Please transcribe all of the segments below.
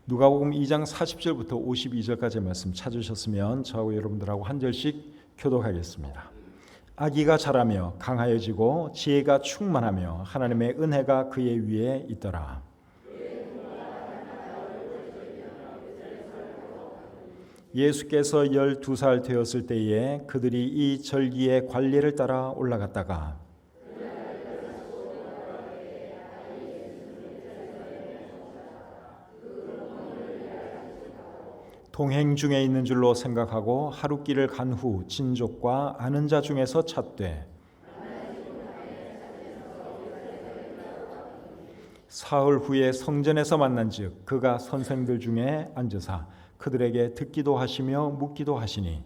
누가복음 2장 40절부터 52절까지의 말씀 찾으셨으면 저하고 여러분들하고 한 절씩 교독하겠습니다. 아기가 자라며 강하여지고 지혜가 충만하며 하나님의 은혜가 그의 위에 있더라. 예수께서 12살 되었을 때에 그들이 이 절기의 관례를 따라 올라갔다가 동행 중에 있는 줄로 생각하고 하루길을 간 후 친족과 아는 자 중에서 찾되 사흘 후에 성전에서 만난즉 그가 선생들 중에 앉으사 그들에게 듣기도 하시며 묻기도 하시니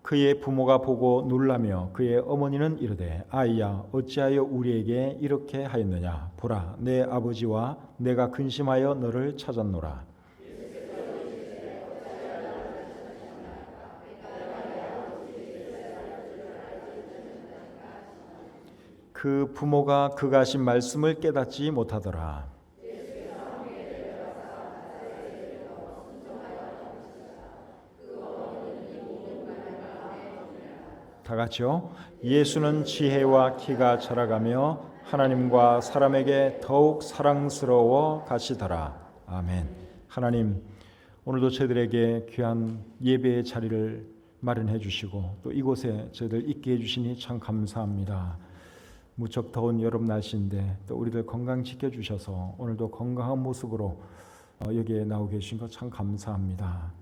그의 부모가 보고 놀라며 그의 어머니는 이르되 아이야 어찌하여 우리에게 이렇게 하였느냐 보라 내 아버지와 내가 근심하여 너를 찾았노라. 그 부모가 그가 하신 말씀을 깨닫지 못하더라. 다 같이요. 예수는 지혜와 키가 자라가며 하나님과 사람에게 더욱 사랑스러워 가시더라. 아멘. 하나님, 오늘도 저희들에게 귀한 예배의 자리를 마련해 주시고 또 이곳에 저희들 있게 해 주시니 참 감사합니다. 무척 더운 여름 날씨인데 또 우리들 건강 지켜주셔서 오늘도 건강한 모습으로 여기에 나오고 계신 것 참 감사합니다.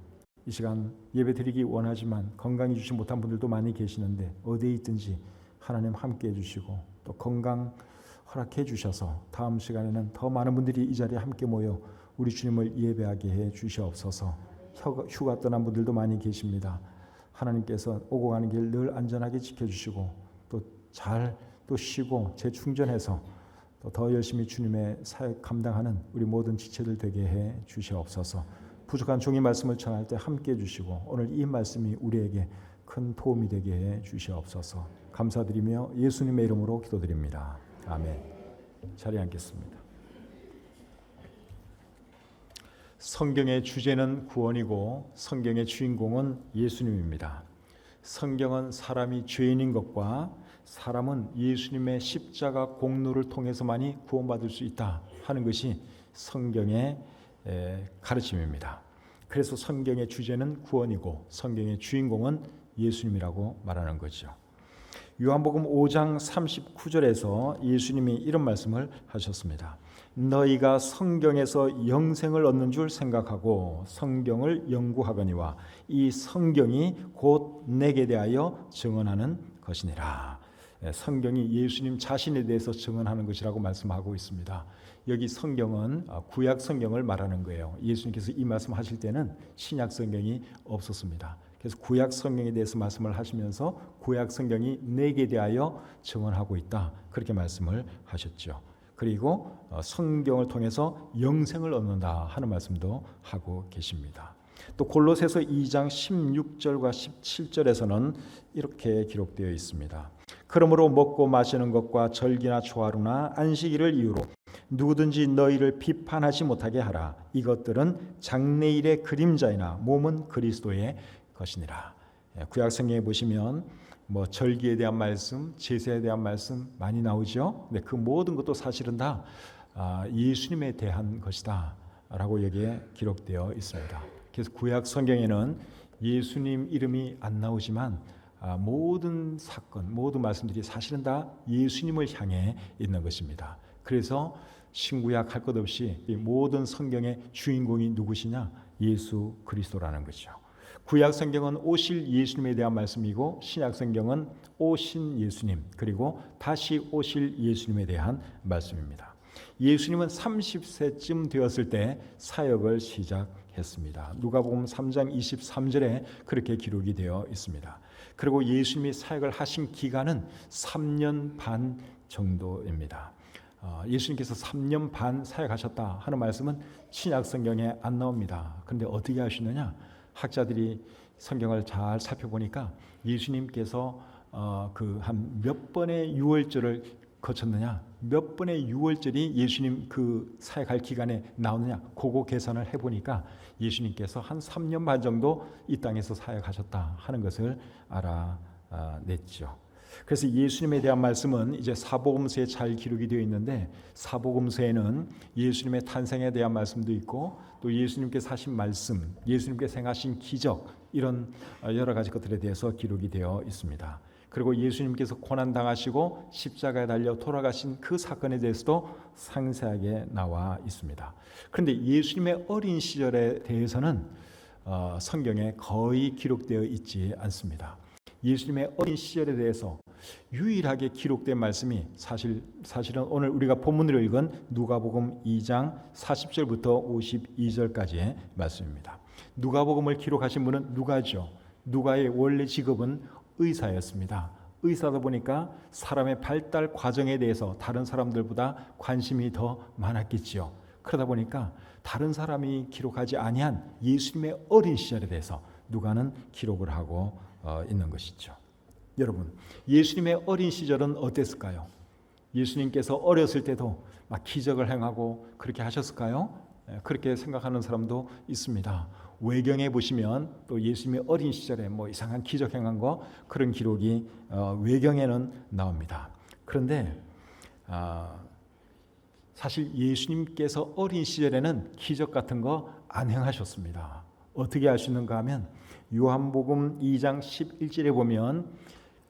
이 시간 예배 드리기 원하지만 건강해지지 못한 분들도 많이 계시는데 어디에 있든지 하나님 함께 해주시고 또 건강 허락해 주셔서 다음 시간에는 더 많은 분들이 이 자리에 함께 모여 우리 주님을 예배하게 해 주시옵소서. 휴가 떠난 분들도 많이 계십니다. 하나님께서 오고 가는 길 늘 안전하게 지켜주시고 또 잘 또 쉬고 재충전해서 또 더 열심히 주님의 사역 감당하는 우리 모든 지체들 되게 해 주시옵소서. 부족한 종이 말씀을 전할 때 함께 해주시고 오늘 이 말씀이 우리에게 큰 도움이 되게 해 주시옵소서. 감사드리며 예수님의 이름으로 기도드립니다. 아멘. 자리에 앉겠습니다. 성경의 주제는 구원이고 성경의 주인공은 예수님입니다. 성경은 사람이 죄인인 것과 사람은 예수님의 십자가 공로를 통해서만이 구원받을 수 있다 하는 것이 성경의 가르침입니다. 그래서 성경의 주제는 구원이고 성경의 주인공은 예수님이라고 말하는 거죠. 요한복음 5장 39절에서 예수님이 이런 말씀을 하셨습니다. 너희가 성경에서 영생을 얻는 줄 생각하고 성경을 연구하거니와 이 성경이 곧 내게 대하여 증언하는 것이니라. 성경이 예수님 자신에 대해서 증언하는 것이라고 말씀하고 있습니다. 여기 성경은 구약 성경을 말하는 거예요. 예수님께서 이 말씀하실 때는 신약 성경이 없었습니다. 그래서 구약 성경에 대해서 말씀을 하시면서 구약 성경이 내게 대하여 증언하고 있다 그렇게 말씀을 하셨죠. 그리고 성경을 통해서 영생을 얻는다 하는 말씀도 하고 계십니다. 또 골로새서 2장 16절과 17절에서는 이렇게 기록되어 있습니다. 그러므로 먹고 마시는 것과 절기나 초하루나 안식일을 이유로 누구든지 너희를 비판하지 못하게 하라. 이것들은 장래일의 그림자이나 몸은 그리스도의 것이니라. 구약 성경에 보시면 절기에 대한 말씀, 제사에 대한 말씀 많이 나오죠. 근데 그 모든 것도 사실은 다 예수님에 대한 것이다라고 여기에 기록되어 있습니다. 그래서 구약 성경에는 예수님 이름이 안 나오지만 모든 사건, 모든 말씀들이 사실은 다 예수님을 향해 있는 것입니다. 그래서 신구약 할 것 없이 이 모든 성경의 주인공이 누구시냐? 예수 그리스도라는 거죠. 구약 성경은 오실 예수님에 대한 말씀이고 신약 성경은 오신 예수님 그리고 다시 오실 예수님에 대한 말씀입니다. 예수님은 30세쯤 되었을 때 사역을 시작했습니다. 누가복음 3장 23절에 그렇게 기록이 되어 있습니다. 그리고 예수님이 사역을 하신 기간은 3년 반 정도입니다. 예수님께서 3년 반 사역하셨다 하는 말씀은 신약 성경에 안 나옵니다. 그런데 어떻게 하시느냐? 학자들이 성경을 잘 살펴보니까 예수님께서 그 한 몇 번의 유월절을 거쳤느냐? 몇 번의 유월절이 예수님 그 사역할 기간에 나오느냐 그거 계산을 해보니까 예수님께서 한 3년 반 정도 이 땅에서 사역하셨다 하는 것을 알아냈죠. 그래서 예수님에 대한 말씀은 이제 사복음서에 잘 기록이 되어 있는데, 사복음서에는 예수님의 탄생에 대한 말씀도 있고 또 예수님께서 하신 말씀, 예수님께서 행하신 기적, 이런 여러 가지 것들에 대해서 기록이 되어 있습니다. 그리고 예수님께서 고난당하시고 십자가에 달려 돌아가신 그 사건에 대해서도 상세하게 나와 있습니다. 그런데 예수님의 어린 시절에 대해서는 성경에 거의 기록되어 있지 않습니다. 예수님의 어린 시절에 대해서 유일하게 기록된 말씀이 사실은 오늘 우리가 본문으로 읽은 누가복음 2장 40절부터 52절까지의 말씀입니다. 누가복음을 기록하신 분은 누가죠. 누가의 원래 직업은 의사였습니다. 의사다 보니까 사람의 발달 과정에 대해서 다른 사람들보다 관심이 더 많았겠지요. 그러다 보니까 다른 사람이 기록하지 아니한 예수님의 어린 시절에 대해서 누가는 기록을 하고 있는 것이죠. 여러분, 예수님의 어린 시절은 어땠을까요? 예수님께서 어렸을 때도 막 기적을 행하고 그렇게 하셨을까요? 그렇게 생각하는 사람도 있습니다. 외경에 보시면 또 예수님의 어린 시절에 뭐 이상한 기적 행한 거, 그런 기록이 외경에는 나옵니다. 그런데 사실 예수님께서 어린 시절에는 기적 같은 거 안 행하셨습니다. 어떻게 알 수 있는가 하면 요한복음 2장 11절에 보면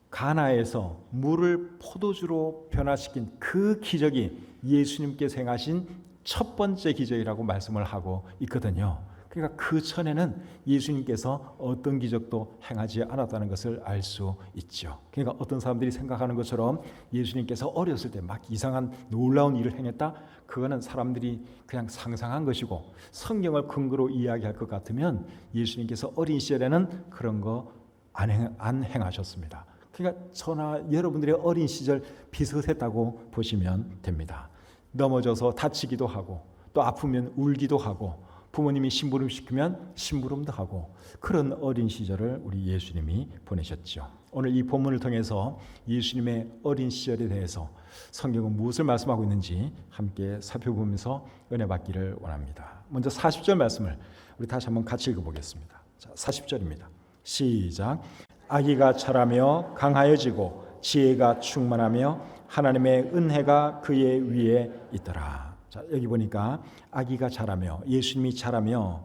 가나에서 물을 포도주로 변화시킨 그 기적이 예수님께서 행하신 첫 번째 기적이라고 말씀을 하고 있거든요. 그러니까 그 전에는 예수님께서 어떤 기적도 행하지 않았다는 것을 알 수 있죠. 그러니까 어떤 사람들이 생각하는 것처럼 예수님께서 어렸을 때 막 이상한 놀라운 일을 행했다, 그거는 사람들이 그냥 상상한 것이고, 성경을 근거로 이야기할 것 같으면 예수님께서 어린 시절에는 그런 거 안 행하셨습니다. 그러니까 저나 여러분들의 어린 시절 비슷했다고 보시면 됩니다. 넘어져서 다치기도 하고, 또 아프면 울기도 하고, 부모님이 심부름 시키면 심부름도 하고, 그런 어린 시절을 우리 예수님이 보내셨죠. 오늘 이 본문을 통해서 예수님의 어린 시절에 대해서 성경은 무엇을 말씀하고 있는지 함께 살펴보면서 은혜 받기를 원합니다. 먼저 40절 말씀을 우리 다시 한번 같이 읽어보겠습니다. 자, 40절입니다. 시작. 아기가 자라며 강하여지고 지혜가 충만하며 하나님의 은혜가 그의 위에 있더라. 자, 여기 보니까 아기가 자라며, 예수님이 자라며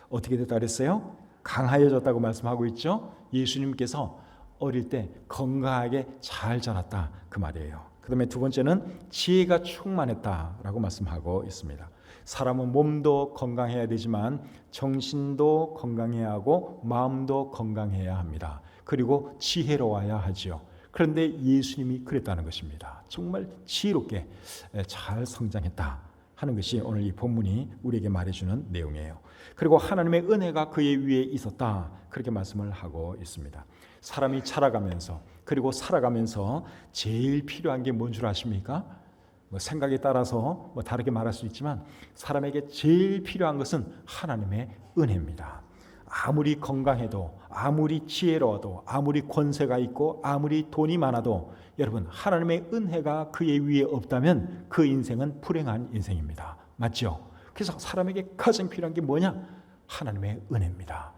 어떻게 됐다 그랬어요? 강하여졌다고 말씀하고 있죠. 예수님께서 어릴 때 건강하게 잘 자랐다, 그 말이에요. 그 다음에 두 번째는 지혜가 충만했다라고 말씀하고 있습니다. 사람은 몸도 건강해야 되지만 정신도 건강해야 하고 마음도 건강해야 합니다. 그리고 지혜로워야 하지요. 그런데 예수님이 그랬다는 것입니다. 정말 지혜롭게 잘 성장했다 하는 것이 오늘 이 본문이 우리에게 말해주는 내용이에요. 그리고 하나님의 은혜가 그의 위에 있었다, 그렇게 말씀을 하고 있습니다. 사람이 자라가면서 그리고 살아가면서 제일 필요한 게 뭔 줄 아십니까? 생각에 따라서 다르게 말할 수 있지만 사람에게 제일 필요한 것은 하나님의 은혜입니다. 아무리 건강해도, 아무리 지혜로워도, 아무리 권세가 있고, 아무리 돈이 많아도 여러분, 하나님의 은혜가 그의 위에 없다면 그 인생은 불행한 인생입니다. 맞죠? 그래서 사람에게 가장 필요한 게 뭐냐? 하나님의 은혜입니다.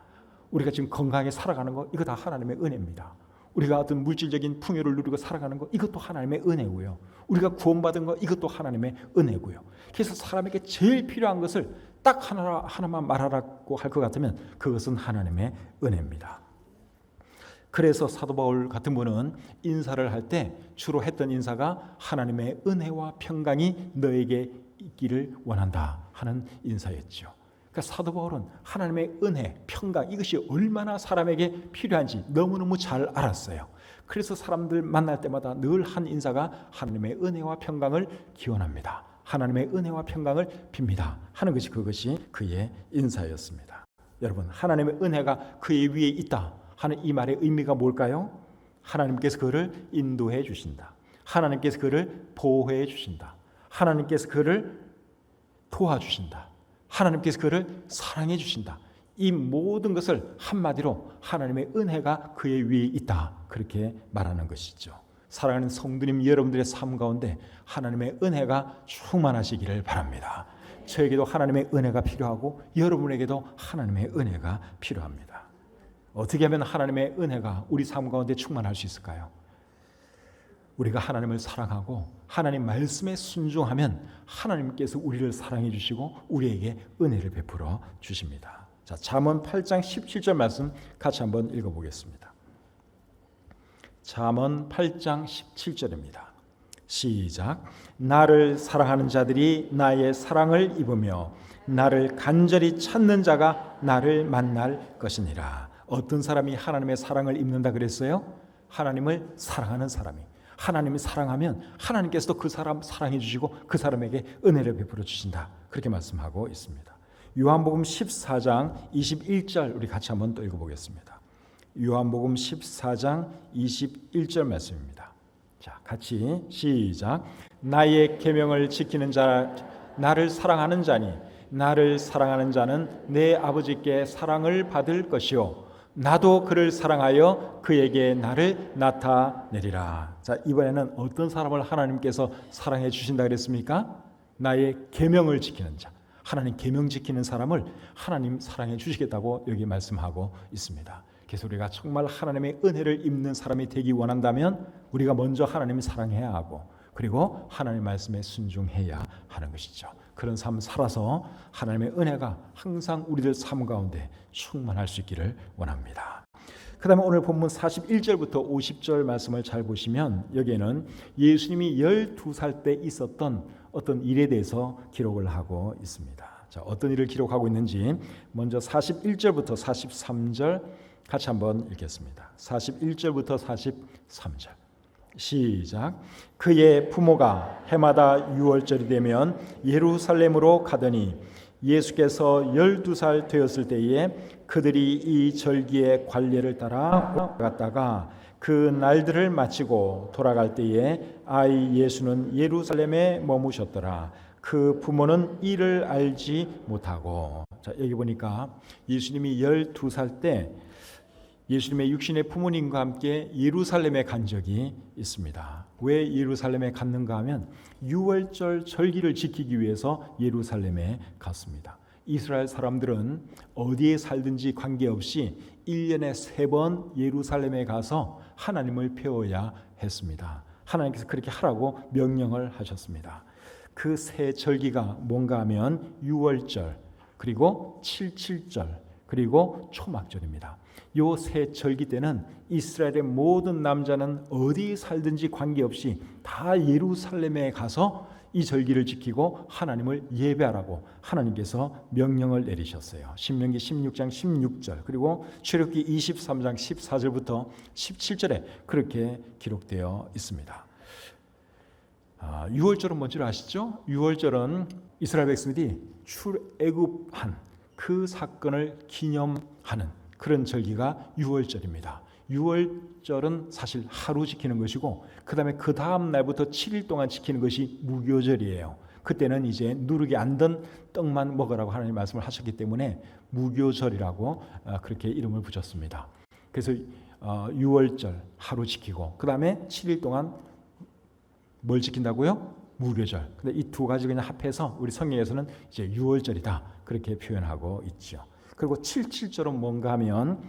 우리가 지금 건강하게 살아가는 거, 이거 다 하나님의 은혜입니다. 우리가 어떤 물질적인 풍요를 누리고 살아가는 거, 이것도 하나님의 은혜고요. 우리가 구원받은 거, 이것도 하나님의 은혜고요. 그래서 사람에게 제일 필요한 것을 딱 하나만 말하라고 할 것 같으면 그것은 하나님의 은혜입니다. 그래서 사도 바울 같은 분은 인사를 할 때 주로 했던 인사가 하나님의 은혜와 평강이 너에게 있기를 원한다 하는 인사였죠. 그러니까 사도 바울은 하나님의 은혜, 평강, 이것이 얼마나 사람에게 필요한지 너무너무 잘 알았어요. 그래서 사람들 만날 때마다 늘 한 인사가 하나님의 은혜와 평강을 기원합니다. 하나님의 은혜와 평강을 빕니다 하는 것이, 그것이 그의 인사였습니다. 여러분, 하나님의 은혜가 그의 위에 있다 하는 이 말의 의미가 뭘까요? 하나님께서 그를 인도해 주신다. 하나님께서 그를 보호해 주신다. 하나님께서 그를 도와주신다. 하나님께서 그를 사랑해 주신다. 이 모든 것을 한마디로 하나님의 은혜가 그의 위에 있다, 그렇게 말하는 것이죠. 사랑하는 성도님 여러분들의 삶 가운데 하나님의 은혜가 충만하시기를 바랍니다. 저에게도 하나님의 은혜가 필요하고 여러분에게도 하나님의 은혜가 필요합니다. 어떻게 하면 하나님의 은혜가 우리 삶 가운데 충만할 수 있을까요? 우리가 하나님을 사랑하고 하나님 말씀에 순종하면 하나님께서 우리를 사랑해 주시고 우리에게 은혜를 베풀어 주십니다. 자, 잠언 8장 17절 말씀 같이 한번 읽어보겠습니다. 잠언 8장 17절입니다. 시작. 나를 사랑하는 자들이 나의 사랑을 입으며 나를 간절히 찾는 자가 나를 만날 것이니라. 어떤 사람이 하나님의 사랑을 입는다 그랬어요? 하나님을 사랑하는 사람이. 하나님이 사랑하면 하나님께서도 그 사람 사랑해 주시고 그 사람에게 은혜를 베풀어 주신다. 그렇게 말씀하고 있습니다. 요한복음 14장 21절 우리 같이 한번 또 읽어보겠습니다. 요한복음 14장 21절 말씀입니다. 자, 같이 시작. 나의 계명을 지키는 자, 나를 사랑하는 자니 나를 사랑하는 자는 내 아버지께 사랑을 받을 것이요 나도 그를 사랑하여 그에게 나를 나타내리라. 자, 이번에는 어떤 사람을 하나님께서 사랑해 주신다 그랬습니까? 나의 계명을 지키는 자. 하나님 계명 지키는 사람을 하나님 사랑해 주시겠다고 여기 말씀하고 있습니다. 그래서 우리가 정말 하나님의 은혜를 입는 사람이 되기 원한다면 우리가 먼저 하나님을 사랑해야 하고 그리고 하나님의 말씀에 순종해야 하는 것이죠. 그런 삶 살아서 하나님의 은혜가 항상 우리들 삶 가운데 충만할 수 있기를 원합니다. 그 다음에 오늘 본문 41절부터 50절 말씀을 잘 보시면 여기에는 예수님이 12살 때 있었던 어떤 일에 대해서 기록을 하고 있습니다. 자, 어떤 일을 기록하고 있는지 먼저 41절부터 43절 같이 한번 읽겠습니다. 41절부터 43절 시작. 그의 부모가 해마다 유월절이 되면 예루살렘으로 가더니 예수께서 12살 되었을 때에 그들이 이 절기의 관례를 따라 갔다가 그 날들을 마치고 돌아갈 때에 아이 예수는 예루살렘에 머무셨더라. 그 부모는 이를 알지 못하고. 자, 여기 보니까 예수님이 12살 때 예수님의 육신의 부모님과 함께 예루살렘에 간 적이 있습니다. 왜 예루살렘에 갔는가 하면 유월절 절기를 지키기 위해서 예루살렘에 갔습니다. 이스라엘 사람들은 어디에 살든지 관계없이 1년에 3번 예루살렘에 가서 하나님을 배워야 했습니다. 하나님께서 그렇게 하라고 명령을 하셨습니다. 그 세 절기가 뭔가 하면 유월절, 그리고 77절, 그리고 초막절입니다. 요 세 절기 때는 이스라엘의 모든 남자는 어디 살든지 관계없이 다 예루살렘에 가서 이 절기를 지키고 하나님을 예배하라고 하나님께서 명령을 내리셨어요. 신명기 16장 16절 그리고 출애굽기 23장 14절부터 17절에 그렇게 기록되어 있습니다. 유월절은 뭔지 아시죠? 유월절은 이스라엘 백성들이 출애굽한 그 사건을 기념하는 그런 절기가 유월절입니다. 유월절은 사실 하루 지키는 것이고 그 다음 날부터 7일 동안 지키는 것이 무교절이에요. 그때는 이제 누룩이 안 든 떡만 먹으라고 하나님 말씀을 하셨기 때문에 무교절이라고 그렇게 이름을 붙였습니다. 그래서 유월절 하루 지키고 그 다음에 7일 동안 뭘 지킨다고요? 무교절. 근데 이 두 가지 그냥 합해서 우리 성경에서는 이제 유월절이다 그렇게 표현하고 있죠. 그리고 77절은 뭔가 하면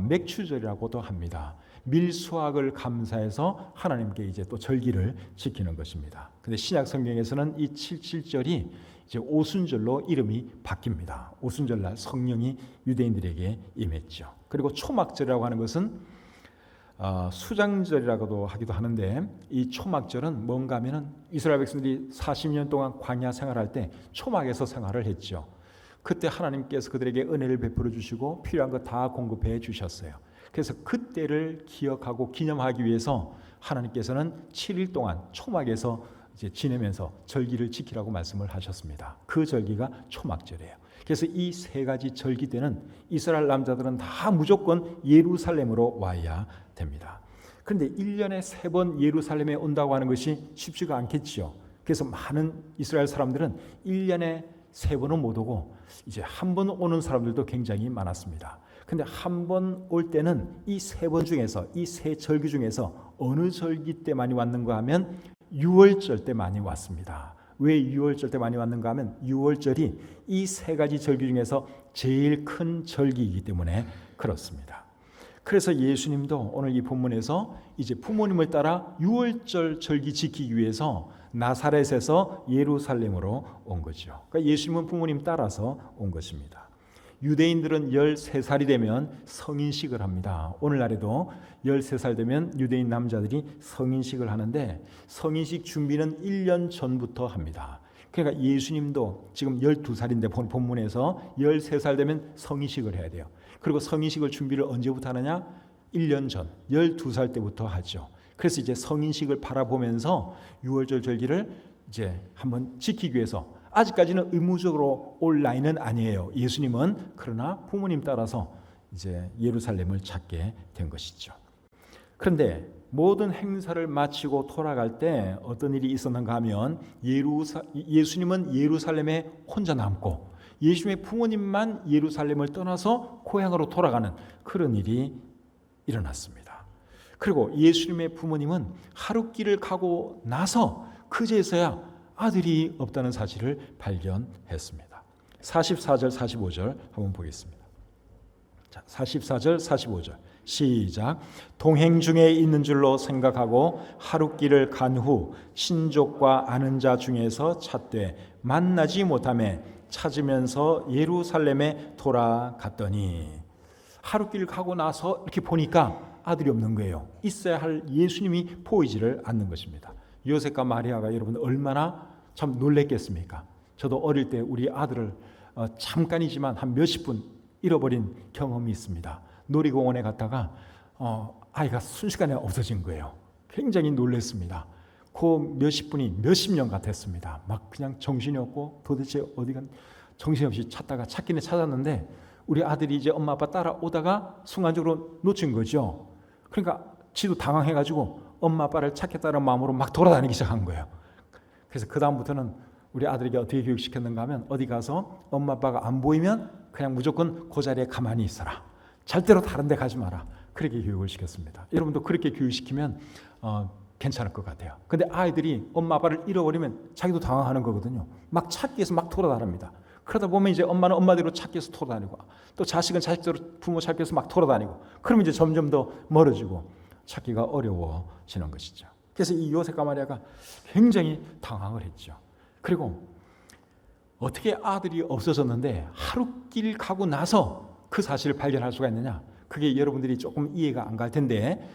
맥추절이라고도 합니다. 밀수확을 감사해서 하나님께 이제 또 절기를 지키는 것입니다. 근데 신약 성경에서는 이 77절이 이제 오순절로 이름이 바뀝니다. 오순절날 성령이 유대인들에게 임했죠. 그리고 초막절이라고 하는 것은 수장절이라고도 하기도 하는데 이 초막절은 뭔가 하면은 이스라엘 백성들이 40년 동안 광야 생활할 때 초막에서 생활을 했죠. 그때 하나님께서 그들에게 은혜를 베풀어 주시고 필요한 거 다 공급해 주셨어요. 그래서 그때를 기억하고 기념하기 위해서 하나님께서는 7일 동안 초막에서 이제 지내면서 절기를 지키라고 말씀을 하셨습니다. 그 절기가 초막절이에요. 그래서 이 세 가지 절기 때는 이스라엘 남자들은 다 무조건 예루살렘으로 와야 됩니다. 그런데 1년에 3번 예루살렘에 온다고 하는 것이 쉽지가 않겠죠. 그래서 많은 이스라엘 사람들은 1년에 3번은 못 오고 이제 한 번 오는 사람들도 굉장히 많았습니다. 근데 한 번 올 때는 이 3번 중에서, 이 3절기 중에서 어느 절기 때 많이 왔는가 하면 6월절 때 많이 왔습니다. 왜 6월절 때 많이 왔는가 하면 6월절이 이 3가지 절기 중에서 제일 큰 절기이기 때문에 그렇습니다. 그래서 예수님도 오늘 이 본문에서 이제 부모님을 따라 6월절 절기 지키기 위해서 나사렛에서 예루살렘으로 온 거죠. 그러니까 예수님은 부모님 따라서 온 것입니다. 유대인들은 13살이 되면 성인식을 합니다. 오늘날에도 13살 되면 유대인 남자들이 성인식을 하는데 성인식 준비는 1년 전부터 합니다. 그러니까 예수님도 지금 12살인데 본문에서 13살 되면 성인식을 해야 돼요. 그리고 성인식을 준비를 언제부터 하느냐? 1년 전, 12살 때부터 하죠. 그래서 이제 성인식을 바라보면서 6월절 절기를 이제 한번 지키기 위해서 아직까지는 의무적으로 올 나이는 아니에요. 예수님은. 그러나 부모님 따라서 이제 예루살렘을 찾게 된 것이죠. 그런데 모든 행사를 마치고 돌아갈 때 어떤 일이 있었는가 하면 예수님은 예루살렘에 혼자 남고 예수님의 부모님만 예루살렘을 떠나서 고향으로 돌아가는 그런 일이 일어났습니다. 그리고 예수님의 부모님은 하룻길을 가고 나서 그제서야 아들이 없다는 사실을 발견했습니다. 44절 45절 한번 보겠습니다. 자, 44절 45절 시작. 동행 중에 있는 줄로 생각하고 하룻길을 간 후 친족과 아는 자 중에서 찾되 만나지 못하매 찾으면서 예루살렘에 돌아갔더니 하룻길 가고 나서 이렇게 보니까 아들이 없는 거예요. 있어야 할 예수님이 보이지를 않는 것입니다. 요셉과 마리아가 여러분 얼마나 참 놀랬겠습니까? 저도 어릴 때 우리 아들을 잠깐이지만 한 몇십 분 잃어버린 경험이 있습니다. 놀이공원에 갔다가 아이가 순식간에 없어진 거예요. 굉장히 놀랐습니다. 그 몇십 분이 몇십 년 같았습니다. 막 그냥 정신이 없고 도대체 어디가 정신없이 찾다가 찾기는 찾았는데 우리 아들이 이제 엄마 아빠 따라오다가 순간적으로 놓친 거죠. 그러니까 지도 당황해가지고 엄마 아빠를 찾겠다는 마음으로 막 돌아다니기 시작한 거예요. 그래서 그 다음부터는 우리 아들에게 어떻게 교육시켰는가 하면 어디 가서 엄마 아빠가 안 보이면 그냥 무조건 그 자리에 가만히 있어라. 절대로 다른 데 가지 마라. 그렇게 교육을 시켰습니다. 여러분도 그렇게 교육시키면 괜찮을 것 같아요. 근데 아이들이 엄마 아빠를 잃어버리면 자기도 당황하는 거거든요. 막 찾기 위해서 막 돌아다닙니다. 그러다 보면 이제 엄마는 엄마대로 찾기 위해서 돌아다니고 또 자식은 자식대로 부모 찾기 위해서 막 돌아다니고 그러면 이제 점점 더 멀어지고 찾기가 어려워지는 것이죠. 그래서 이 요셉과 마리아가 굉장히 당황을 했죠. 그리고 어떻게 아들이 없어졌는데 하룻길 가고 나서 그 사실을 발견할 수가 있느냐? 그게 여러분들이 조금 이해가 안 갈 텐데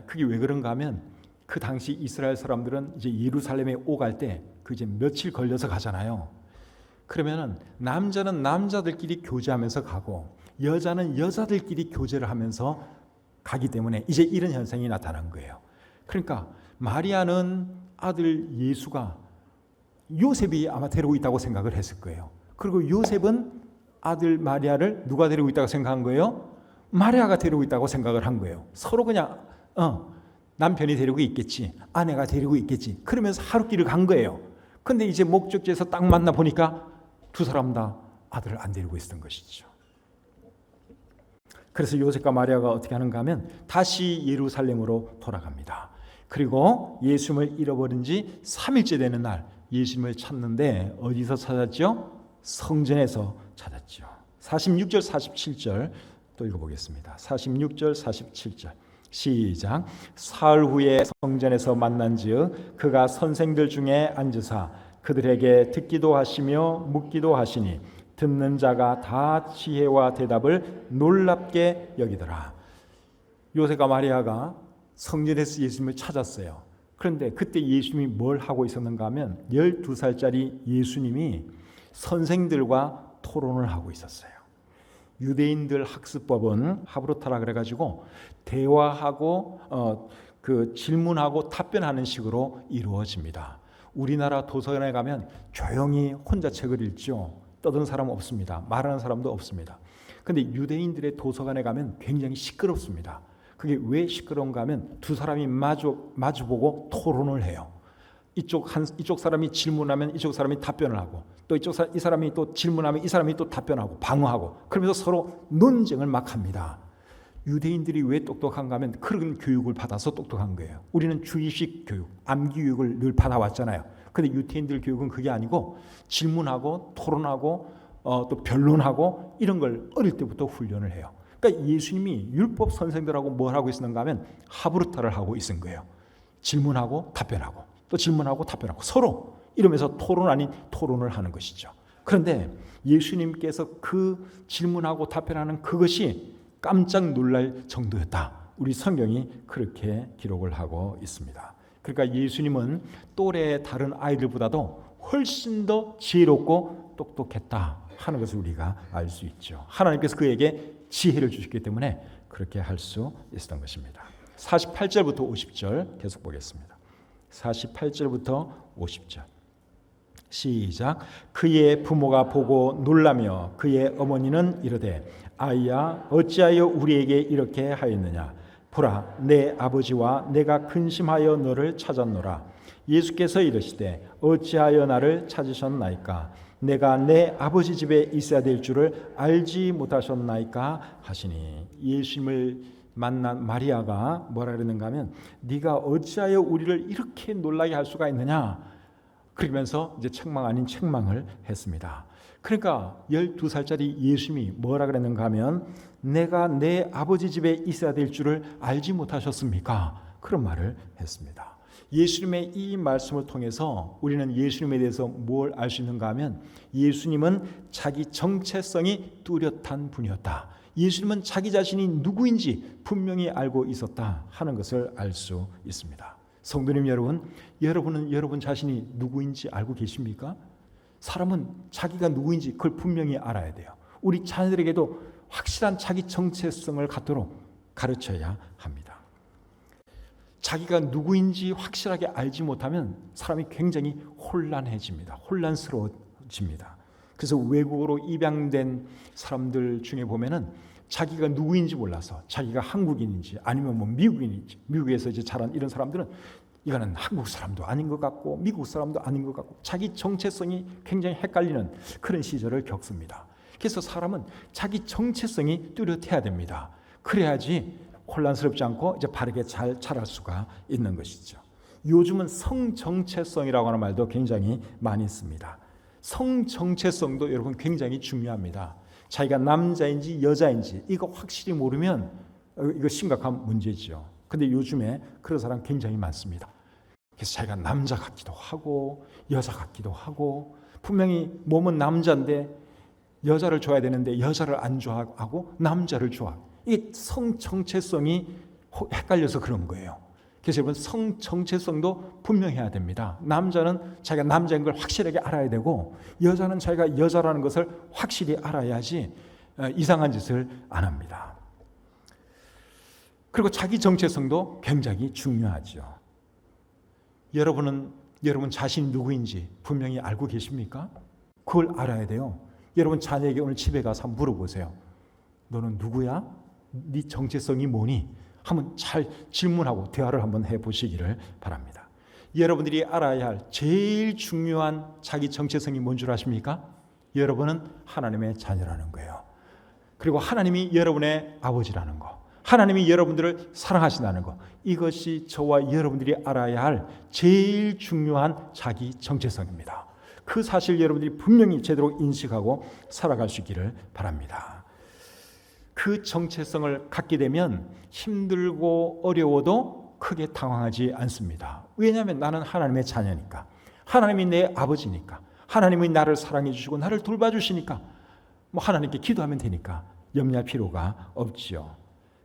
그게 왜 그런가 하면 그 당시 이스라엘 사람들은 이제 예루살렘에 오갈 때 그 이제 며칠 걸려서 가잖아요. 그러면은 남자는 남자들끼리 교제하면서 가고 여자는 여자들끼리 교제를 하면서 가기 때문에 이제 이런 현상이 나타난 거예요. 그러니까 마리아는 아들 예수가 요셉이 아마 데리고 있다고 생각을 했을 거예요. 그리고 요셉은 아들 마리아를 누가 데리고 있다고 생각한 거예요? 마리아가 데리고 있다고 생각을 한 거예요. 서로 그냥 남편이 데리고 있겠지, 아내가 데리고 있겠지. 그러면서 하룻길을 간 거예요. 근데 이제 목적지에서 딱 만나 보니까 두 사람 다 아들을 안 데리고 있었던 것이죠. 그래서 요셉과 마리아가 어떻게 하는가 하면 다시 예루살렘으로 돌아갑니다. 그리고 예수님을 잃어버린 지 3일째 되는 날 예수님을 찾는데 어디서 찾았죠? 성전에서 찾았죠. 46절 47절 또 읽어보겠습니다. 46절 47절 시작. 사흘 후에 성전에서 만난즉 그가 선생들 중에 앉으사 그들에게 듣기도 하시며 묻기도 하시니 듣는 자가 다 지혜와 대답을 놀랍게 여기더라. 요셉과 마리아가 성전에서 예수님을 찾았어요. 그런데 그때 예수님이 뭘 하고 있었는가 하면 12살짜리 예수님이 선생들과 토론을 하고 있었어요. 유대인들 학습법은 하브루타라 그래가지고 대화하고 그 질문하고 답변하는 식으로 이루어집니다. 우리나라 도서관에 가면 조용히 혼자 책을 읽죠. 떠드는 사람 없습니다. 말하는 사람도 없습니다. 그런데 유대인들의 도서관에 가면 굉장히 시끄럽습니다. 그게 왜 시끄러운가 하면 두 사람이 마주보고 토론을 해요. 이쪽 사람이 질문하면 이쪽 사람이 답변을 하고, 또 이 사람이 또 질문하면 이 사람이 또 답변하고 방어하고, 그러면서 서로 논쟁을 막 합니다. 유대인들이 왜 똑똑한가 하면 그런 교육을 받아서 똑똑한 거예요. 우리는 주의식 교육, 암기 교육을 늘 받아왔잖아요. 근데 유대인들 교육은 그게 아니고 질문하고 토론하고 또 변론하고 이런 걸 어릴 때부터 훈련을 해요. 그러니까 예수님이 율법 선생들하고 뭘 하고 있었는가 하면 하브루타를 하고 있은 거예요. 질문하고 답변하고 또 질문하고 답변하고 서로 이러면서 토론 아닌 토론을 하는 것이죠. 그런데 예수님께서 그 질문하고 답변하는 그것이 깜짝 놀랄 정도였다. 우리 성경이 그렇게 기록을 하고 있습니다. 그러니까 예수님은 또래 다른 아이들보다도 훨씬 더 지혜롭고 똑똑했다 하는 것을 우리가 알 수 있죠. 하나님께서 그에게 지혜를 주셨기 때문에 그렇게 할 수 있었던 것입니다. 48절부터 50절 계속 보겠습니다. 48절부터 50절 시작. 그의 부모가 보고 놀라며 그의 어머니는 이르되 아이야 어찌하여 우리에게 이렇게 하였느냐. 보라 내 아버지와 내가 근심하여 너를 찾았노라. 예수께서 이르시되 어찌하여 나를 찾으셨나이까. 내가 내 아버지 집에 있어야 될 줄을 알지 못하셨나이까 하시니, 예수님을 만난 마리아가 뭐라 그랬는가 하면 네가 어찌하여 우리를 이렇게 놀라게 할 수가 있느냐, 그러면서 이제 책망 아닌 책망을 했습니다. 그러니까 12살짜리 예수님이 뭐라 그랬는가 하면 내가 내 아버지 집에 있어야 될 줄을 알지 못하셨습니까? 그런 말을 했습니다. 예수님의 이 말씀을 통해서 우리는 예수님에 대해서 뭘 알 수 있는가 하면 예수님은 자기 정체성이 뚜렷한 분이었다. 예수님은 자기 자신이 누구인지 분명히 알고 있었다 하는 것을 알 수 있습니다. 성도님 여러분, 여러분은 여러분 자신이 누구인지 알고 계십니까? 사람은 자기가 누구인지 그걸 분명히 알아야 돼요. 우리 자녀들에게도 확실한 자기 정체성을 갖도록 가르쳐야 합니다. 자기가 누구인지 확실하게 알지 못하면 사람이 굉장히 혼란해집니다. 혼란스러워집니다. 그래서 외국어로 입양된 사람들 중에 보면은 자기가 누구인지 몰라서 자기가 한국인인지 아니면 뭐 미국인인지, 미국에서 이제 자란 이런 사람들은 이거는 한국 사람도 아닌 것 같고 미국 사람도 아닌 것 같고 자기 정체성이 굉장히 헷갈리는 그런 시절을 겪습니다. 그래서 사람은 자기 정체성이 뚜렷해야 됩니다. 그래야지 혼란스럽지 않고 이제 바르게 잘 자랄 수가 있는 것이죠. 요즘은 성정체성이라고 하는 말도 굉장히 많이 씁니다. 성정체성도 여러분 굉장히 중요합니다. 자기가 남자인지 여자인지 이거 확실히 모르면 이거 심각한 문제죠. 근데 요즘에 그런 사람 굉장히 많습니다. 그래서 자기가 남자 같기도 하고 여자 같기도 하고, 분명히 몸은 남자인데 여자를 좋아해야 되는데 여자를 안 좋아하고 남자를 좋아하고, 이게 성정체성이 헷갈려서 그런 거예요. 그래서 여러분 성정체성도 분명해야 됩니다. 남자는 자기가 남자인 걸 확실하게 알아야 되고 여자는 자기가 여자라는 것을 확실히 알아야지 이상한 짓을 안 합니다. 그리고 자기 정체성도 굉장히 중요하죠. 여러분 자신이 누구인지 분명히 알고 계십니까? 그걸 알아야 돼요. 여러분 자녀에게 오늘 집에 가서 한번 물어보세요. 너는 누구야? 네 정체성이 뭐니? 한번 잘 질문하고 대화를 한번 해보시기를 바랍니다. 여러분들이 알아야 할 제일 중요한 자기 정체성이 뭔 줄 아십니까? 여러분은 하나님의 자녀라는 거예요. 그리고 하나님이 여러분의 아버지라는 거, 하나님이 여러분들을 사랑하신다는 것, 이것이 저와 여러분들이 알아야 할 제일 중요한 자기 정체성입니다. 그 사실 여러분들이 분명히 제대로 인식하고 살아가시기를 바랍니다. 그 정체성을 갖게 되면 힘들고 어려워도 크게 당황하지 않습니다. 왜냐하면 나는 하나님의 자녀니까, 하나님이 내 아버지니까, 하나님이 나를 사랑해 주시고 나를 돌봐주시니까 뭐 하나님께 기도하면 되니까 염려할 필요가 없지요.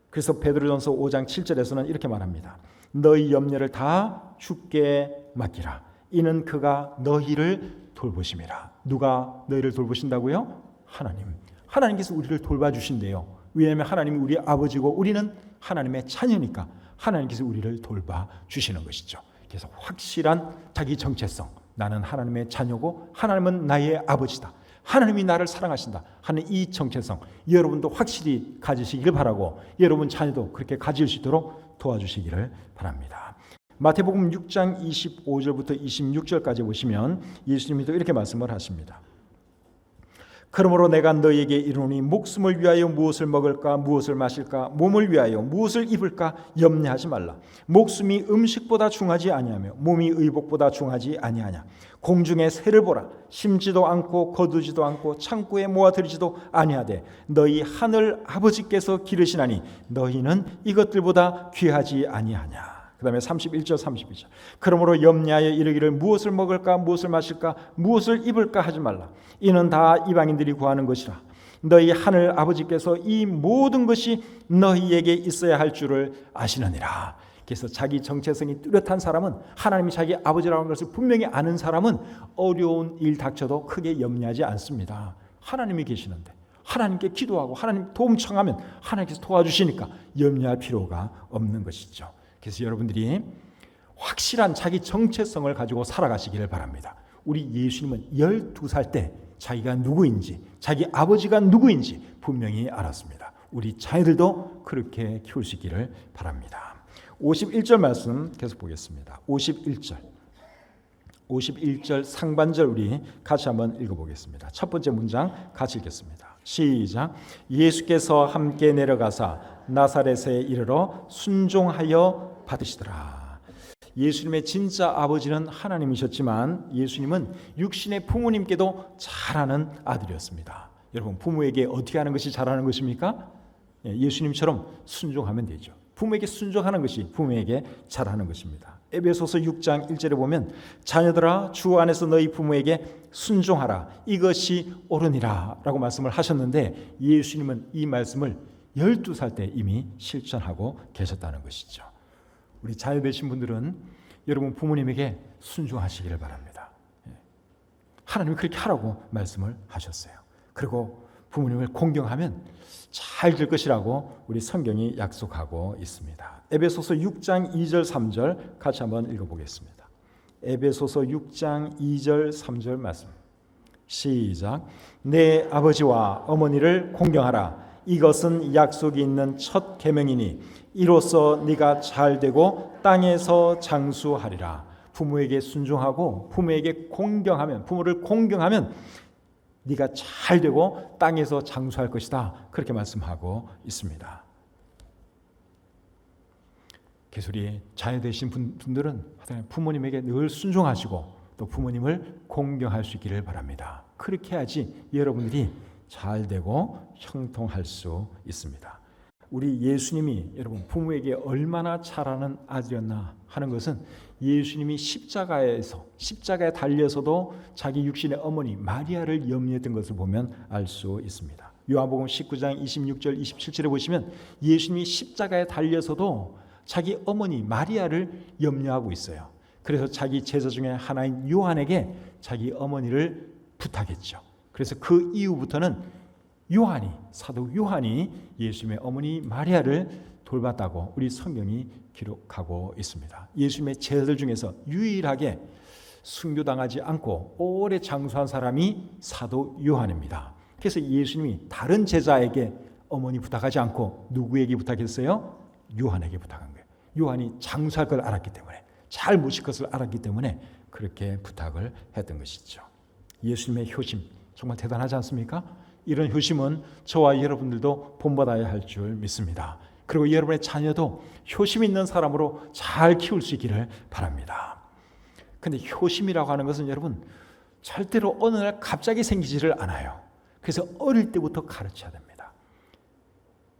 그래서 베드로전서 5장 7절에서는 이렇게 말합니다. 너희 염려를 다 주께 맡기라. 이는 그가 너희를 돌보심이라. 누가 너희를 돌보신다고요? 하나님. 하나님께서 우리를 돌봐주신대요. 왜냐하면 하나님이 우리 아버지고 우리는 하나님의 자녀니까 하나님께서 우리를 돌봐주시는 것이죠. 그래서 확실한 자기 정체성, 나는 하나님의 자녀고 하나님은 나의 아버지다, 하나님이 나를 사랑하신다 하는 이 정체성 여러분도 확실히 가지시기를 바라고 여러분 자녀도 그렇게 가질 수 있도록 도와주시기를 바랍니다. 마태복음 6장 25절부터 26절까지 보시면 예수님이 또 이렇게 말씀을 하십니다. 그러므로 내가 너희에게 이르노니 목숨을 위하여 무엇을 먹을까 무엇을 마실까 몸을 위하여 무엇을 입을까 염려하지 말라. 목숨이 음식보다 중하지 아니하며 몸이 의복보다 중하지 아니하냐. 공중의 새를 보라. 심지도 않고 거두지도 않고 창고에 모아들이지도 아니하되 너희 하늘 아버지께서 기르시나니 너희는 이것들보다 귀하지 아니하냐. 그 다음에 31절 32절 그러므로 염려하여 이르기를 무엇을 먹을까 무엇을 마실까 무엇을 입을까 하지 말라. 이는 다 이방인들이 구하는 것이라. 너희 하늘 아버지께서 이 모든 것이 너희에게 있어야 할 줄을 아시느니라. 그래서 자기 정체성이 뚜렷한 사람은, 하나님이 자기 아버지라는 것을 분명히 아는 사람은 어려운 일 닥쳐도 크게 염려하지 않습니다. 하나님이 계시는데 하나님께 기도하고 하나님 도움 청하면 하나님께서 도와주시니까 염려할 필요가 없는 것이죠. 그래서 여러분들이 확실한 자기 정체성을 가지고 살아가시기를 바랍니다. 우리 예수님은 12살 때 자기가 누구인지, 자기 아버지가 누구인지 분명히 알았습니다. 우리 자녀들도 그렇게 키울 수 있기를 바랍니다. 51절 말씀 계속 보겠습니다. 51절 상반절 우리 같이 한번 읽어보겠습니다. 첫 번째 문장 같이 읽겠습니다. 시작. 예수께서 함께 내려가사 나사렛에 이르러 순종하여 받으시더라. 예수님의 진짜 아버지는 하나님이셨지만 예수님은 육신의 부모님께도 잘하는 아들이었습니다. 여러분, 부모에게 어떻게 하는 것이 잘하는 것입니까? 예수님처럼 순종하면 되죠. 부모에게 순종하는 것이 부모에게 잘하는 것입니다. 에베소서 6장 1절에 보면 자녀들아 주 안에서 너희 부모에게 순종하라 이것이 옳으니라 라고 말씀을 하셨는데 예수님은 이 말씀을 12살 때 이미 실천하고 계셨다는 것이죠. 우리 자녀 되신 분들은 여러분 부모님에게 순종하시기를 바랍니다. 하나님이 그렇게 하라고 말씀을 하셨어요. 그리고 부모님을 공경하면 잘 될 것이라고 우리 성경이 약속하고 있습니다. 에베소서 6장 2절 3절 같이 한번 읽어보겠습니다. 에베소서 6장 2절 3절 말씀 시작. 내 아버지와 어머니를 공경하라. 이것은 약속이 있는 첫 계명이니 이로써 네가 잘되고 땅에서 장수하리라. 부모에게 순종하고 부모에게 공경하면, 부모를 공경하면 네가 잘되고 땅에서 장수할 것이다. 그렇게 말씀하고 있습니다. 그래서 우리 자녀 되신 분들은 부모님에게 늘 순종하시고 또 부모님을 공경할 수 있기를 바랍니다. 그렇게 해야지 여러분들이 잘되고 형통할 수 있습니다. 우리 예수님이 여러분 부모에게 얼마나 잘하는 아들이었나 하는 것은 예수님이 십자가에 달려서도 자기 육신의 어머니 마리아를 염려했던 것을 보면 알 수 있습니다. 요한복음 19장 26절 27절에 보시면 예수님이 십자가에 달려서도 자기 어머니 마리아를 염려하고 있어요. 그래서 자기 제자 중에 하나인 요한에게 자기 어머니를 부탁했죠. 그래서 그 이후부터는 사도 요한이 예수님의 어머니 마리아를 돌봤다고 우리 성경이 기록하고 있습니다. 예수님의 제자들 중에서 유일하게 순교당하지 않고 오래 장수한 사람이 사도 요한입니다. 그래서 예수님이 다른 제자에게 어머니 부탁하지 않고 누구에게 부탁했어요? 요한에게 부탁한 거예요. 요한이 장수할 걸 알았기 때문에, 잘 모실 것을 알았기 때문에 그렇게 부탁을 했던 것이죠. 예수님의 효심 정말 대단하지 않습니까? 이런 효심은 저와 여러분들도 본받아야 할 줄 믿습니다. 그리고 여러분의 자녀도 효심 있는 사람으로 잘 키울 수 있기를 바랍니다. 그런데 효심이라고 하는 것은 여러분 절대로 어느 날 갑자기 생기지를 않아요. 그래서 어릴 때부터 가르쳐야 됩니다.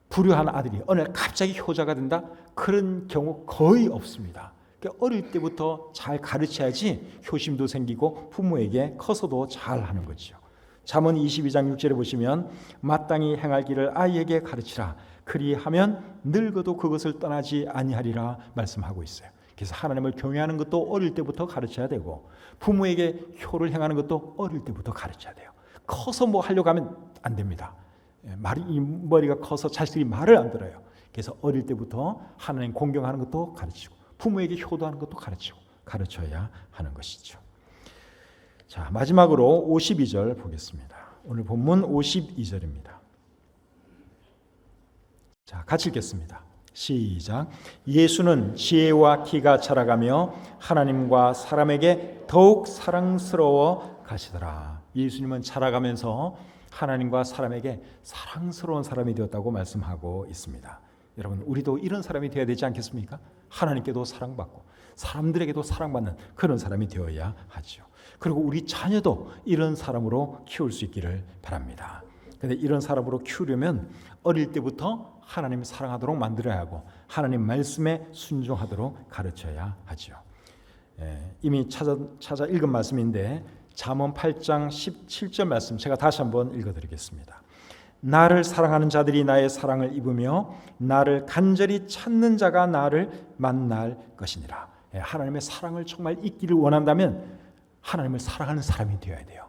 불효한 아들이 어느 날 갑자기 효자가 된다? 그런 경우 거의 없습니다. 그러니까 어릴 때부터 잘 가르쳐야지 효심도 생기고 부모에게 커서도 잘 하는 거죠. 잠언 22장 6절에 보시면 마땅히 행할 길을 아이에게 가르치라. 그리하면 늙어도 그것을 떠나지 아니하리라 말씀하고 있어요. 그래서 하나님을 경외하는 것도 어릴 때부터 가르쳐야 되고 부모에게 효를 행하는 것도 어릴 때부터 가르쳐야 돼요. 커서 뭐 하려고 하면 안 됩니다. 머리가 커서 자식들이 말을 안 들어요. 그래서 어릴 때부터 하나님 공경하는 것도 가르치고 부모에게 효도하는 것도 가르쳐야 하는 것이죠. 자, 마지막으로 52절 보겠습니다. 오늘 본문 52절입니다. 자, 같이 읽겠습니다. 시작. 예수는 지혜와 키가 자라가며 하나님과 사람에게 더욱 사랑스러워 가시더라. 예수님은 자라가면서 하나님과 사람에게 사랑스러운 사람이 되었다고 말씀하고 있습니다. 여러분, 우리도 이런 사람이 되어야 되지 않겠습니까? 하나님께도 사랑받고 사람들에게도 사랑받는 그런 사람이 되어야 하죠. 그리고 우리 자녀도 이런 사람으로 키울 수 있기를 바랍니다. 그런데 이런 사람으로 키우려면 어릴 때부터 하나님 사랑하도록 만들어야 하고 하나님 말씀에 순종하도록 가르쳐야 하죠. 이미 찾아 읽은 말씀인데 잠언 8장 17절 말씀 제가 다시 한번 읽어드리겠습니다. 나를 사랑하는 자들이 나의 사랑을 입으며 나를 간절히 찾는 자가 나를 만날 것이니라. 하나님의 사랑을 정말 잊기를 원한다면 하나님을 사랑하는 사람이 되어야 돼요.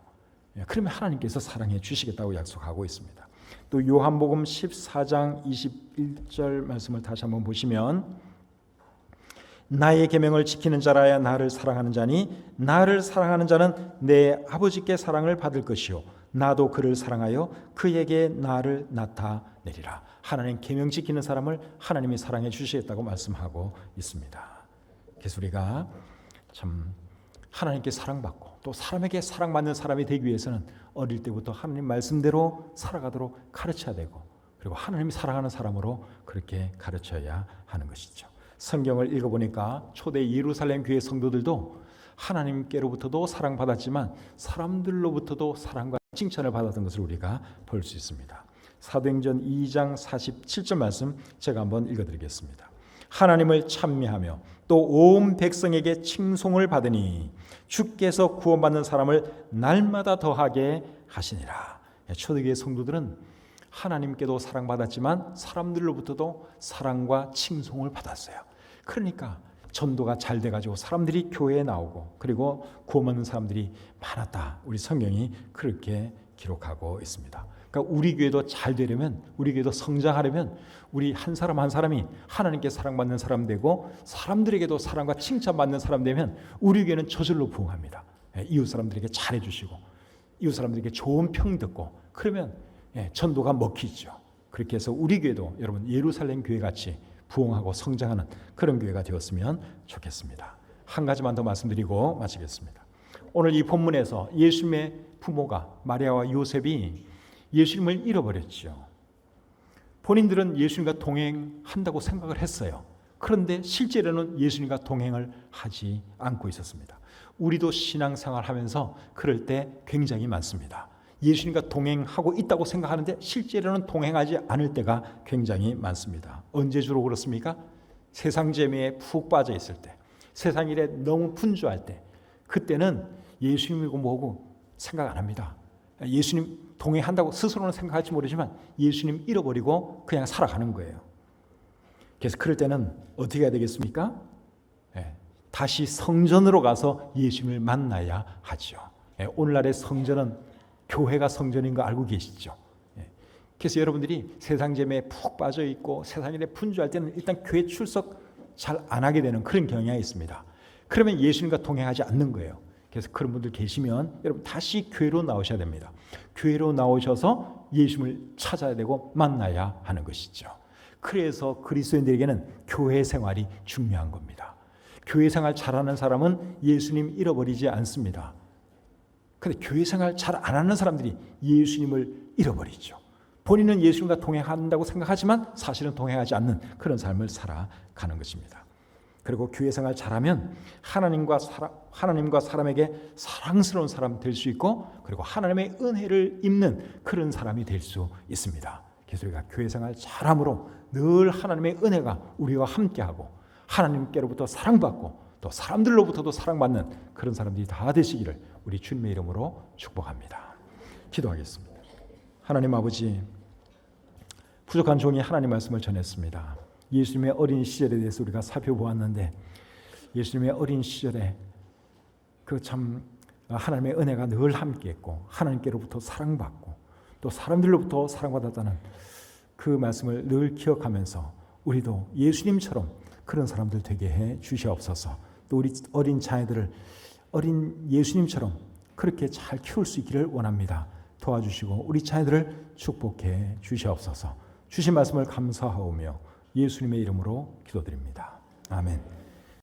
그러면 하나님께서 사랑해 주시겠다고 약속하고 있습니다. 또 요한복음 14장 21절 말씀을 다시 한번 보시면 나의 계명을 지키는 자라야 나를 사랑하는 자니 나를 사랑하는 자는 내 아버지께 사랑을 받을 것이요 나도 그를 사랑하여 그에게 나를 나타내리라. 하나님 계명 지키는 사람을 하나님이 사랑해 주시겠다고 말씀하고 있습니다. 그래서 우리가 참 하나님께 사랑받고 또 사람에게 사랑받는 사람이 되기 위해서는 어릴 때부터 하나님 말씀대로 살아가도록 가르쳐야 되고 그리고 하나님이 사랑하는 사람으로 그렇게 가르쳐야 하는 것이죠. 성경을 읽어보니까 초대 예루살렘 교회 성도들도 하나님께로부터도 사랑받았지만 사람들로부터도 사랑과 칭찬을 받았던 것을 우리가 볼 수 있습니다. 사도행전 2장 47절 말씀 제가 한번 읽어드리겠습니다. 하나님을 찬미하며 또 온 백성에게 칭송을 받으니 주께서 구원받는 사람을 날마다 더하게 하시니라. 초대교회 성도들은 하나님께도 사랑받았지만 사람들로부터도 사랑과 칭송을 받았어요. 그러니까 전도가 잘 돼가지고 사람들이 교회에 나오고 그리고 구원받는 사람들이 많았다. 우리 성경이 그렇게 기록하고 있습니다. 그러니까 우리 교회도 잘 되려면 우리 교회도 성장하려면 우리 한 사람 한 사람이 하나님께 사랑받는 사람 되고 사람들에게도 사랑과 칭찬받는 사람 되면 우리 교회는 저절로 부흥합니다. 이웃 사람들에게 잘해주시고 이웃 사람들에게 좋은 평 듣고 그러면 전도가 먹히죠. 그렇게 해서 우리 교회도 여러분 예루살렘 교회 같이 부흥하고 성장하는 그런 교회가 되었으면 좋겠습니다. 한 가지만 더 말씀드리고 마치겠습니다. 오늘 이 본문에서 예수님의 부모가 마리아와 요셉이 예수님을 잃어버렸죠. 본인들은 예수님과 동행한다고 생각을 했어요. 그런데 실제로는 예수님과 동행을 하지 않고 있었습니다. 우리도 신앙생활 하면서 그럴 때 굉장히 많습니다. 예수님과 동행하고 있다고 생각하는데 실제로는 동행하지 않을 때가 굉장히 많습니다. 언제 주로 그렇습니까? 세상 재미에 푹 빠져 있을 때, 세상 일에 너무 분주할 때, 그때는 예수님이고 뭐고 생각 안 합니다. 예수님 동행한다고 스스로는 생각할지 모르지만 예수님 잃어버리고 그냥 살아가는 거예요. 그래서 그럴 때는 어떻게 해야 되겠습니까? 다시 성전으로 가서 예수님을 만나야 하죠. 오늘날의 성전은 교회가 성전인 거 알고 계시죠? 그래서 여러분들이 세상 재미에 푹 빠져 있고 세상 일에 분주할 때는 일단 교회 출석 잘 안 하게 되는 그런 경향이 있습니다. 그러면 예수님과 동행하지 않는 거예요. 그래서 그런 분들 계시면 여러분 다시 교회로 나오셔야 됩니다. 교회로 나오셔서 예수님을 찾아야 되고 만나야 하는 것이죠. 그래서 그리스도인들에게는 교회 생활이 중요한 겁니다. 교회 생활 잘하는 사람은 예수님 잃어버리지 않습니다. 그런데 교회 생활 잘 안 하는 사람들이 예수님을 잃어버리죠. 본인은 예수님과 동행한다고 생각하지만 사실은 동행하지 않는 그런 삶을 살아가는 것입니다. 그리고 교회 생활 잘하면 하나님과 사람에게 사랑스러운 사람 될 수 있고 그리고 하나님의 은혜를 입는 그런 사람이 될 수 있습니다. 그래서 우리가 교회 생활 잘함으로 늘 하나님의 은혜가 우리와 함께하고 하나님께로부터 사랑받고 또 사람들로부터도 사랑받는 그런 사람들이 다 되시기를 우리 주님의 이름으로 축복합니다. 기도하겠습니다. 하나님 아버지, 부족한 종이 하나님 말씀을 전했습니다. 예수님의 어린 시절에 대해서 우리가 살펴보았는데 예수님의 어린 시절에 그 참 하나님의 은혜가 늘 함께했고 하나님께로부터 사랑받고 또 사람들로부터 사랑받았다는 그 말씀을 늘 기억하면서 우리도 예수님처럼 그런 사람들 되게 해 주시옵소서. 또 우리 어린 자녀들을 어린 예수님처럼 그렇게 잘 키울 수 있기를 원합니다. 도와주시고 우리 자녀들을 축복해 주시옵소서. 주신 말씀을 감사하오며 예수님의 이름으로 기도드립니다. 아멘.